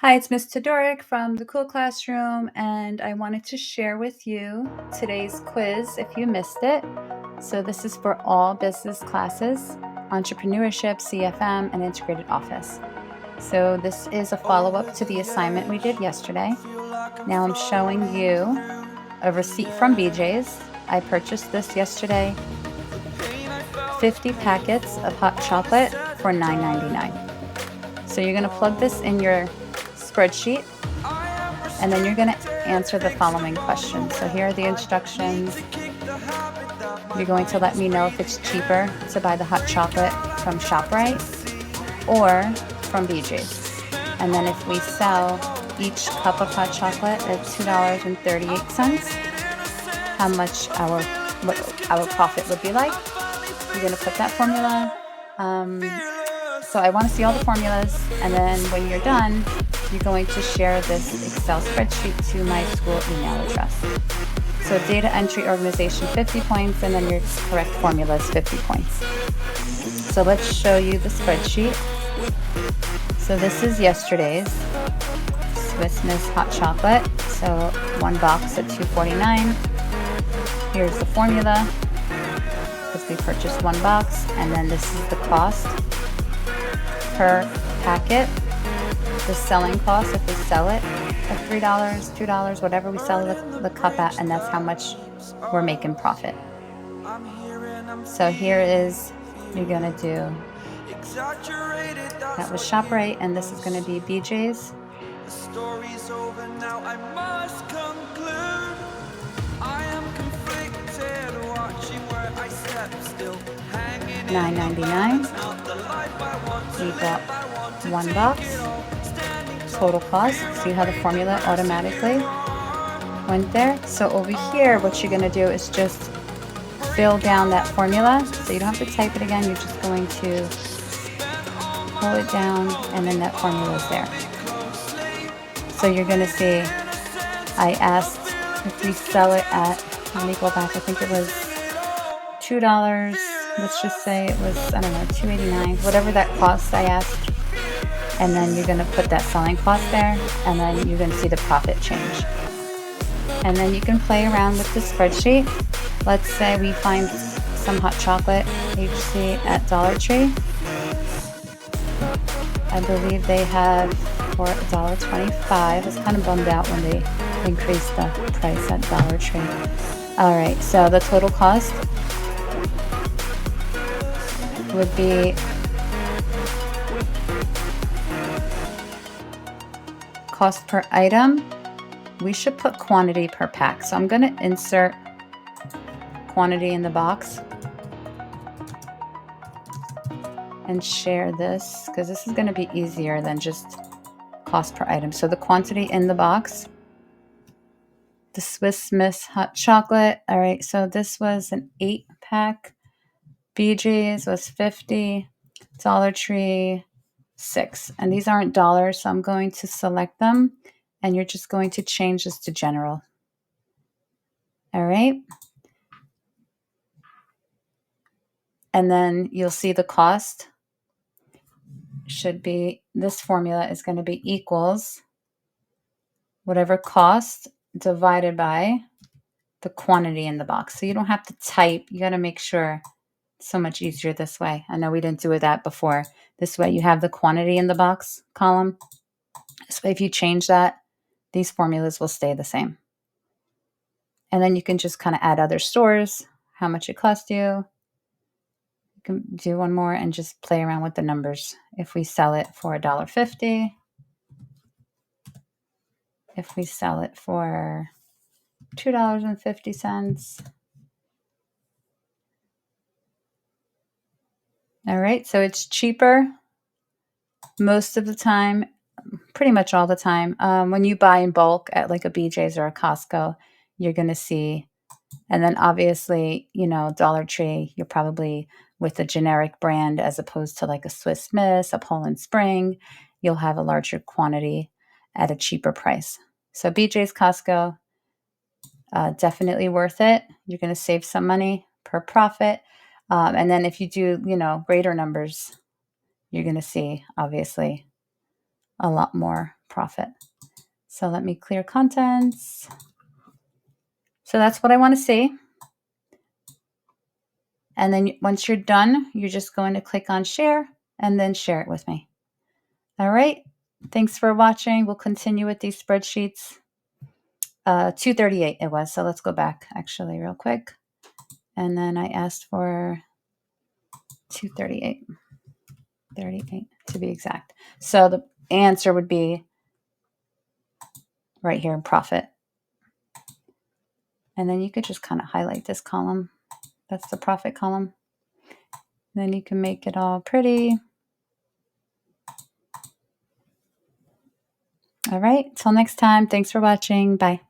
Hi, it's Miss Todoric from the Cool Classroom, and I wanted to share with you today's quiz if you missed it. So this is for all business classes, entrepreneurship, CFM, and integrated office. So this is a follow-up to the assignment we did yesterday. Now I'm showing you a receipt from BJ's. I purchased this yesterday, 50 packets of hot chocolate for $9.99. So you're going to plug this in your spreadsheet, and then you're going to answer the following questions. So here are the instructions. You're going to let me know if it's cheaper to buy the hot chocolate from Shoprite or from BJ's. And then if we sell each cup of hot chocolate at $2.38, how much what our profit would be like. You're going to put that formula. So I want to see all the formulas, and then when you're done, you're going to share this Excel spreadsheet to my school email address. So data entry organization 50 points, and then your correct formula is 50 points. So let's show you the spreadsheet. So this is yesterday's Swiss Miss hot chocolate. So one box at $2.49. Here's the formula because we purchased one box, and then this is the cost per packet, the selling cost if we sell it at $3, $2, whatever we sell the cup at, and that's how much we're making profit. So here is, you're gonna do, that was Shoprite, and this is gonna be BJ's. The story's over now, I must conclude. I am conflicted, watching where I step still, hanging $9.99. We bought one box. Total cost. See how the formula automatically went there? So over here, what you're going to do is just fill down that formula. So you don't have to type it again. You're just going to pull it down, and then that formula is there. So you're going to see, I asked if we sell it at, let me go back, I think it was $2. Let's just say it was, I don't know, $2.89, whatever that cost I asked. And then you're going to put that selling cost there, and then you're going to see the profit change. And then you can play around with the spreadsheet. Let's say we find some hot chocolate HC at Dollar Tree. I believe they have for $1.25. I was kind of bummed out when they increased the price at Dollar Tree. All right, so the total cost would be cost per item. We should put quantity per pack. So I'm going to insert quantity in the box and share this because this is going to be easier than just cost per item. So the quantity in the box, the Swiss Miss hot chocolate. All right, so this was an 8-pack. BJ's was 50. Dollar Tree 6. And these aren't dollars, so I'm going to select them, and you're just going to change this to general. All right. And then you'll see the cost should be, this formula is going to be equals whatever cost divided by the quantity in the box. So you don't have to type. You got to make sure it's so much easier this way. I know we didn't do that before. This way you have the quantity in the box column. This way if you change that, these formulas will stay the same. And then you can just kind of add other stores, how much it cost you. You can do one more and just play around with the numbers. If we sell it for $1.50, if we sell it for $2.50. All right, so it's cheaper most of the time, pretty much all the time. When you buy in bulk at like a BJ's or a Costco, you're going to see, and then obviously, Dollar Tree, you're probably with a generic brand as opposed to like a Swiss Miss, a Poland Spring, you'll have a larger quantity at a cheaper price. So BJ's, Costco, definitely worth it. You're going to save some money per profit. And then if you do, greater numbers, you're going to see obviously a lot more profit. So let me clear contents. So that's what I want to see. And then once you're done, you're just going to click on share and then share it with me. All right. Thanks for watching. We'll continue with these spreadsheets. 238 it was. So let's go back actually real quick. And then I asked for 238, 38 to be exact. So the answer would be right here in profit. And then you could just kind of highlight this column. That's the profit column. And then you can make it all pretty. All right. Till next time. Thanks for watching. Bye.